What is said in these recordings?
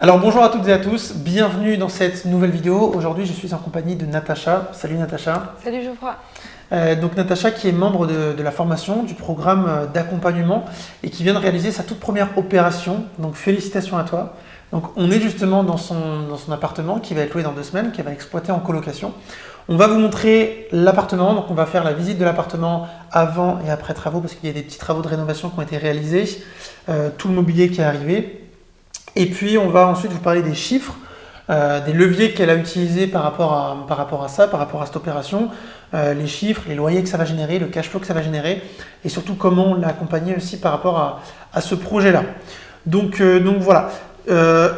Alors bonjour à toutes et à tous, bienvenue dans cette nouvelle vidéo. Aujourd'hui je suis en compagnie de Natacha. Salut Natacha. Salut Geoffroy. Donc Natacha qui est membre de la formation du programme d'accompagnement et qui vient de réaliser sa toute première opération. Donc félicitations à toi. Donc on est justement dans son appartement qui va être loué dans 2 semaines, qui va exploiter en colocation. On va vous montrer l'appartement, donc on va faire la visite de l'appartement avant et après travaux parce qu'il y a des petits travaux de rénovation qui ont été réalisés, tout le mobilier qui est arrivé. Et puis on va ensuite vous parler des chiffres, des leviers qu'elle a utilisés par rapport à cette opération, les chiffres, les loyers que ça va générer, le cash flow que ça va générer, et surtout comment l'accompagner aussi par rapport à ce projet-là. Donc voilà.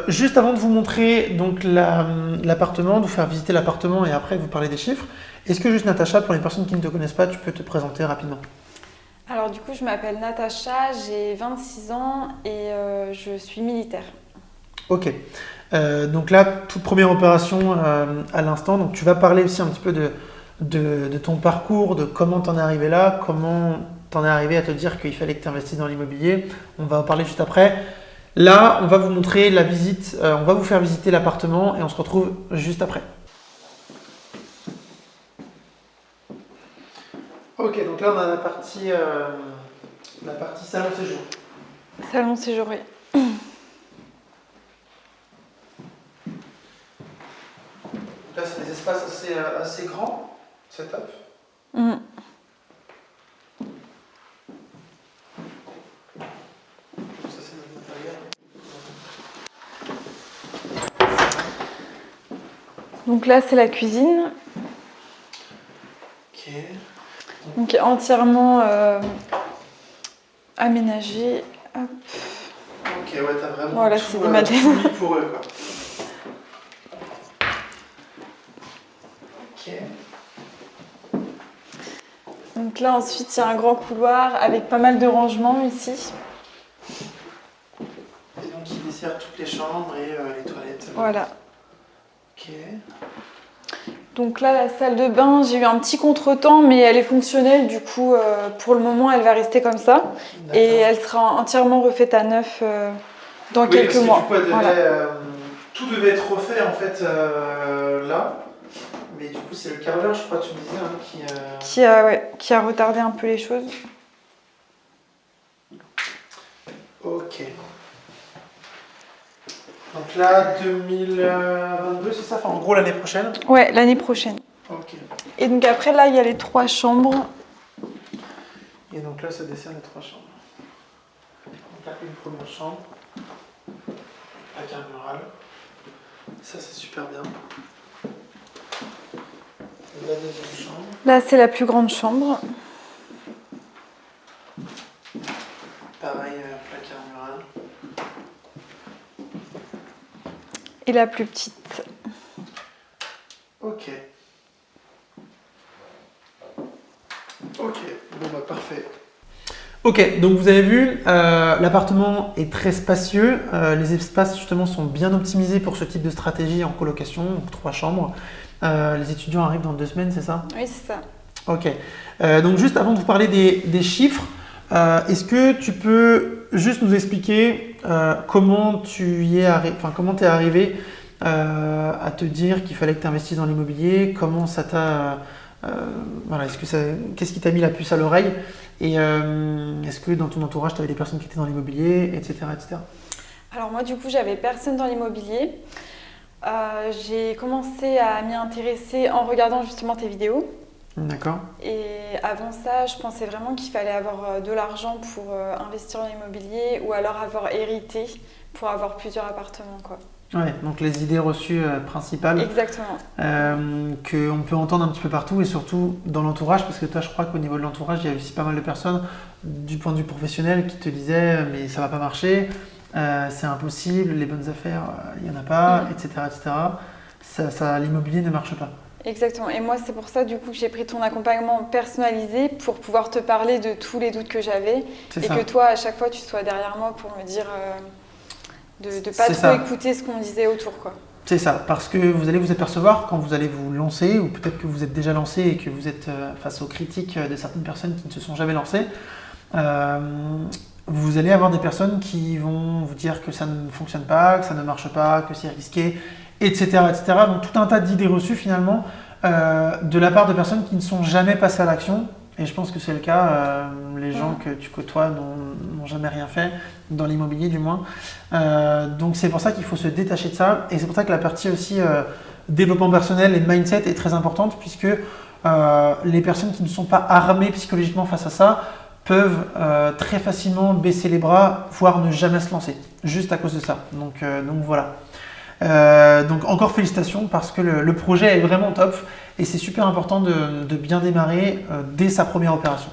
Juste avant de vous montrer donc l'appartement, de vous faire visiter l'appartement et après vous parler des chiffres, est-ce que juste Natacha, pour les personnes qui ne te connaissent pas, tu peux te présenter rapidement? Alors du coup, je m'appelle Natacha, j'ai 26 ans et je suis militaire. Ok. Donc là, toute première opération à l'instant. Donc tu vas parler aussi un petit peu de ton parcours, de comment t'en es arrivé là, comment t'en es arrivé à te dire qu'il fallait que tu investisses dans l'immobilier. On va en parler juste après. Là, on va vous montrer la visite, on va vous faire visiter l'appartement et on se retrouve juste après. Ok, donc là on a la partie salon séjour. Salon séjour, oui. Là, c'est des espaces assez grands, c'est top. Mm. Ça, c'est notre matériel. Donc là, c'est la cuisine. Ok. Donc entièrement aménagée. Hop. Ok, ouais, t'as vraiment Voilà, tout, c'est des madeleines. tout mis pour eux, quoi. Ok. Donc là, ensuite, il y a un grand couloir avec pas mal de rangements ici. Et donc, il dessert toutes les chambres et les toilettes. Voilà. Ok. Donc là, la salle de bain, j'ai eu un petit contretemps, mais elle est fonctionnelle. Du coup, pour le moment, elle va rester comme ça. D'accord. Et elle sera entièrement refaite à neuf dans quelques parce que mois. Du coup, Voilà. tout devait être refait en fait là. Mais du coup, c'est le carreleur, je crois, tu me disais, Qui a retardé un peu les choses. Ok. Donc là, 2022, c'est ça? Enfin, en gros, l'année prochaine? Ouais, l'année prochaine. Ok. Et donc après, là, il y a les 3 chambres. Et donc là, ça dessert les 3 chambres. Donc là, une première chambre. Placard mural. Ça, c'est super bien. Et la deuxième chambre. Là, c'est la plus grande chambre. Pareil, placard mural. Et la plus petite. Ok. Ok, bon bah parfait. Ok, donc vous avez vu, l'appartement est très spacieux. Les espaces justement sont bien optimisés pour ce type de stratégie en colocation, donc 3 chambres. Les étudiants arrivent dans 2 semaines, c'est ça? Oui, c'est ça. Ok. Donc juste avant de vous parler des chiffres, est-ce que tu peux juste nous expliquer comment tu es arrivé à te dire qu'il fallait que tu investisses dans l'immobilier, comment ça t'a... voilà, qu'est-ce qui t'a mis la puce à l'oreille et est-ce que dans ton entourage, tu avais des personnes qui étaient dans l'immobilier, etc., etc. Alors moi, du coup, j'avais personne dans l'immobilier. J'ai commencé à m'y intéresser en regardant justement tes vidéos. D'accord. Et avant ça, je pensais vraiment qu'il fallait avoir de l'argent pour investir dans l'immobilier ou alors avoir hérité pour avoir plusieurs appartements, quoi. Ouais, donc les idées reçues principales. Exactement. Qu'on peut entendre un petit peu partout et surtout dans l'entourage, parce que toi, je crois qu'au niveau de l'entourage, il y a aussi pas mal de personnes du point de vue professionnel qui te disaient mais ça va pas marcher, c'est impossible, les bonnes affaires, il n'y en a pas, etc., etc. L'immobilier ne marche pas. Exactement. Et moi, c'est pour ça du coup que j'ai pris ton accompagnement personnalisé pour pouvoir te parler de tous les doutes que j'avais et que toi, à chaque fois, tu sois derrière moi pour me dire de ne pas trop écouter ce qu'on disait autour, quoi. C'est ça, parce que vous allez vous apercevoir quand vous allez vous lancer, ou peut-être que vous êtes déjà lancé et que vous êtes face aux critiques de certaines personnes qui ne se sont jamais lancées, vous allez avoir des personnes qui vont vous dire que ça ne fonctionne pas, que ça ne marche pas, que c'est risqué, etc., etc. Donc tout un tas d'idées reçues finalement de la part de personnes qui ne sont jamais passées à l'action. Et je pense que c'est le cas, les gens que tu côtoies n'ont jamais rien fait, dans l'immobilier du moins. Donc c'est pour ça qu'il faut se détacher de ça. Et c'est pour ça que la partie aussi développement personnel et mindset est très importante, puisque les personnes qui ne sont pas armées psychologiquement face à ça peuvent très facilement baisser les bras, voire ne jamais se lancer, juste à cause de ça. Donc voilà. Donc encore félicitations parce que le projet est vraiment top et c'est super important de bien démarrer dès sa première opération.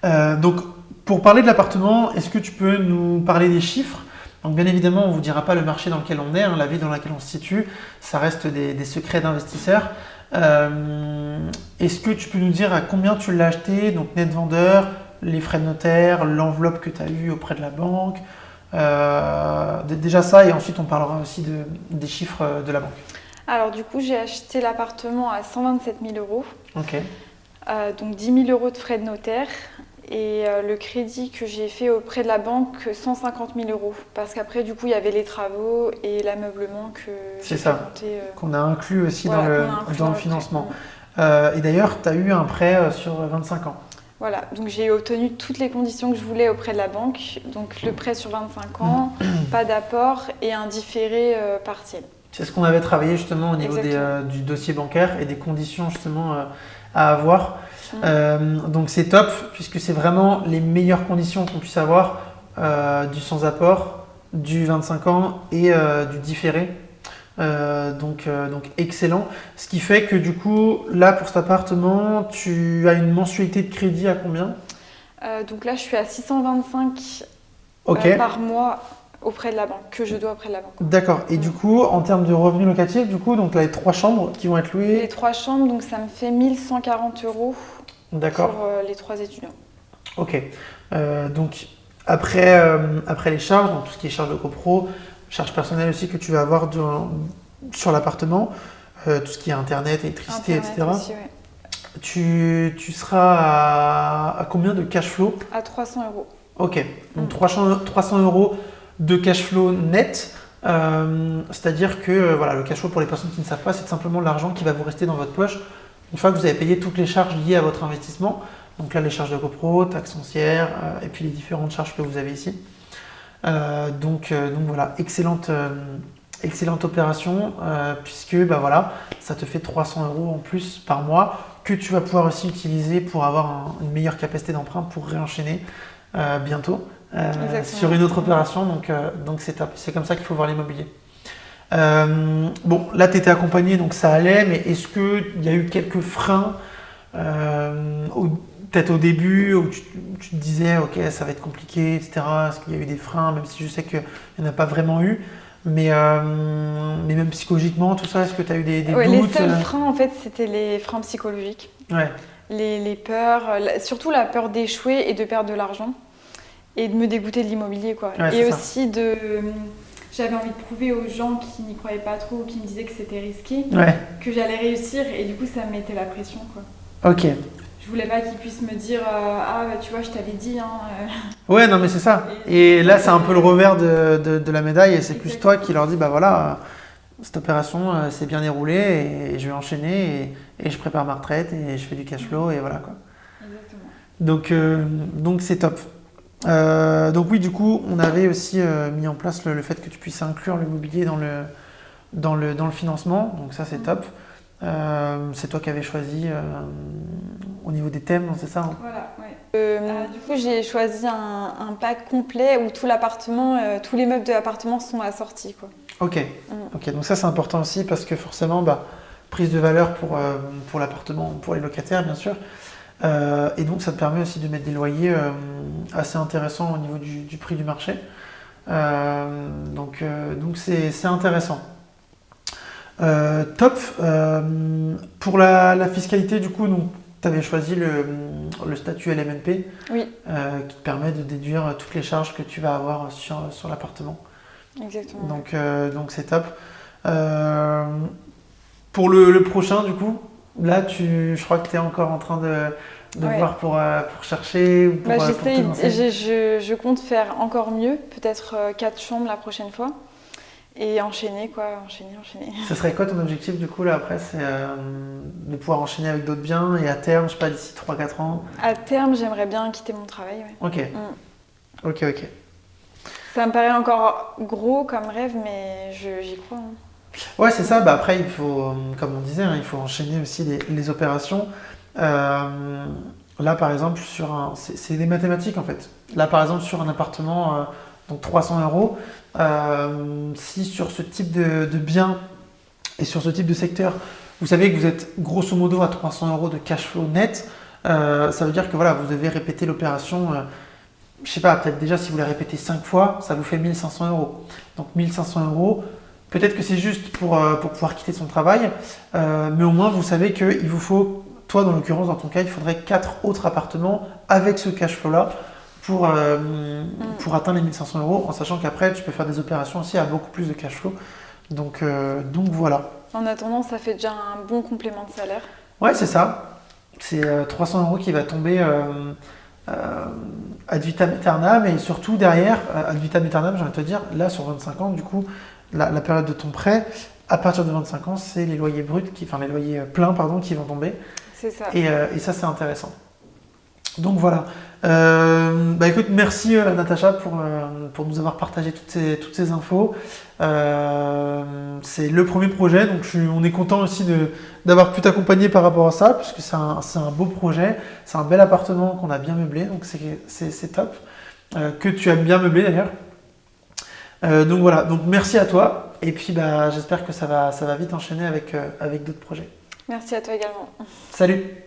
Donc pour parler de l'appartement, est-ce que tu peux nous parler des chiffres? Donc bien évidemment, on ne vous dira pas le marché dans lequel on est, la ville dans laquelle on se situe, ça reste des secrets d'investisseurs. Est-ce que tu peux nous dire à combien tu l'as acheté, donc net vendeur, les frais de notaire, l'enveloppe que tu as eue auprès de la banque? Déjà ça, et ensuite on parlera aussi des chiffres de la banque. Alors du coup, j'ai acheté l'appartement à 127 000 €. Ok. Donc 10 000 € de frais de notaire. Et le crédit que j'ai fait auprès de la banque, 150 000 €. Parce qu'après, du coup, il y avait les travaux et l'ameublement que j'ai compté. Qu'on a inclus aussi dans le financement. Et d'ailleurs, tu as eu un prêt sur 25 ans. Voilà, donc j'ai obtenu toutes les conditions que je voulais auprès de la banque. Donc le prêt sur 25 ans, pas d'apport et un différé partiel. C'est ce qu'on avait travaillé justement au niveau du dossier bancaire et des conditions justement à avoir. Donc c'est top puisque c'est vraiment les meilleures conditions qu'on puisse avoir du sans apport, du 25 ans et du différé. Donc excellent. Ce qui fait que du coup, là pour cet appartement, tu as une mensualité de crédit à combien? Donc là, je suis à 625 par mois auprès de la banque, que je dois auprès de la banque. D'accord. Et du coup, en termes de revenus locatifs, du coup, donc là, les 3 chambres qui vont être louées. Les 3 chambres, donc ça me fait 1 140 € D'accord. pour les 3 étudiants. Ok. Donc après les charges, donc tout ce qui est charges de copro, charges personnelles aussi que tu vas avoir sur l'appartement, tout ce qui est internet, électricité, etc. Aussi, ouais. Tu seras à combien de cash flow? À 300 €. Ok, donc 300 € de cash flow net, c'est-à-dire que voilà, le cash flow pour les personnes qui ne savent pas, c'est simplement l'argent qui va vous rester dans votre poche une fois que vous avez payé toutes les charges liées à votre investissement. Donc là, les charges de copro, taxes foncières et puis les différentes charges que vous avez ici. Donc voilà, excellente opération puisque voilà, ça te fait 300 € en plus par mois que tu vas pouvoir aussi utiliser pour avoir une meilleure capacité d'emprunt pour réenchaîner bientôt sur une autre opération. Donc c'est top, c'est comme ça qu'il faut voir l'immobilier. Bon, là tu étais accompagné donc ça allait, mais est-ce qu'il y a eu quelques freins peut-être au début où tu te disais ok ça va être compliqué, etc. Est-ce qu'il y a eu des freins, même si je sais qu'il n'y en a pas vraiment eu, mais même psychologiquement, tout ça, est-ce que tu as eu des doutes? Les seuls freins en fait c'était les freins psychologiques. Ouais. Les peurs, surtout la peur d'échouer et de perdre de l'argent et de me dégoûter de l'immobilier quoi. Ouais, et aussi j'avais envie de prouver aux gens qui n'y croyaient pas trop, qui me disaient que c'était risqué, que j'allais réussir et du coup ça me mettait la pression quoi. Ok. Je voulais pas qu'ils puissent me dire ah bah tu vois je t'avais dit Ouais non mais c'est ça. Et là c'est un peu le revers de la médaille et c'est plus toi qui leur dis bah voilà cette opération s'est bien déroulée et je vais enchaîner et je prépare ma retraite et je fais du cash flow et voilà quoi. Exactement. Donc c'est top. Donc oui du coup on avait aussi mis en place le fait que tu puisses inclure l'immobilier dans le financement, donc ça c'est top. C'est toi qui avais choisi au niveau des thèmes, c'est ça hein? Voilà, ouais. Du coup, j'ai choisi un pack complet où tout l'appartement, tous les meubles de l'appartement sont assortis, quoi. Ok, donc ça c'est important aussi parce que forcément, prise de valeur pour l'appartement, pour les locataires bien sûr. Et donc ça te permet aussi de mettre des loyers assez intéressants au niveau du prix du marché. Donc c'est intéressant. Top. Pour la fiscalité, du coup, tu avais choisi le statut LMNP oui. Qui te permet de déduire toutes les charges que tu vas avoir sur l'appartement. Exactement. Donc c'est top. Pour le prochain, du coup, là, je crois que tu es encore en train voir pour chercher ou pour, pour te lancer? Je compte faire encore mieux, peut-être 4 chambres la prochaine fois. Et enchaîner. Ce serait quoi ton objectif du coup là après? C'est de pouvoir enchaîner avec d'autres biens et à terme, je sais pas, d'ici 3-4 ans? À terme, j'aimerais bien quitter mon travail. Ouais. Ok. Ça me paraît encore gros comme rêve, mais j'y crois. Ouais, c'est ça. Bah, après, il faut, comme on disait, il faut enchaîner aussi les opérations. Là, par exemple, c'est des mathématiques en fait. Là, par exemple, sur un appartement, donc 300 euros, si sur ce type de bien et sur ce type de secteur, vous savez que vous êtes grosso modo à 300 euros de cash flow net, ça veut dire que voilà, vous devez répéter l'opération. Je sais pas, peut-être déjà si vous la répétez 5 fois, ça vous fait 1500 euros. Donc 1500 euros, peut-être que c'est juste pour pouvoir quitter son travail, mais au moins vous savez qu'il vous faut, toi dans l'occurrence dans ton cas, il faudrait 4 autres appartements avec ce cash flow-là pour atteindre les 1500 euros, en sachant qu'après tu peux faire des opérations aussi à beaucoup plus de cash flow. Donc voilà. En attendant, ça fait déjà un bon complément de salaire. Ouais, c'est ça. C'est 300 euros qui va tomber ad vitam aeternam, et surtout derrière, ad vitam aeternam, j'ai envie de te dire, là sur 25 ans, du coup, la période de ton prêt, à partir de 25 ans, c'est les loyers bruts, les loyers pleins, qui vont tomber. C'est ça. Et ça, c'est intéressant. Donc voilà. Écoute, merci Natacha pour nous avoir partagé toutes ces infos. C'est le premier projet, donc on est content aussi d'avoir pu t'accompagner par rapport à ça, puisque c'est un beau projet, c'est un bel appartement qu'on a bien meublé, donc c'est top, que tu aimes bien meubler d'ailleurs. Donc voilà, donc merci à toi, et puis j'espère que ça va vite enchaîner avec d'autres projets. Merci à toi également. Salut!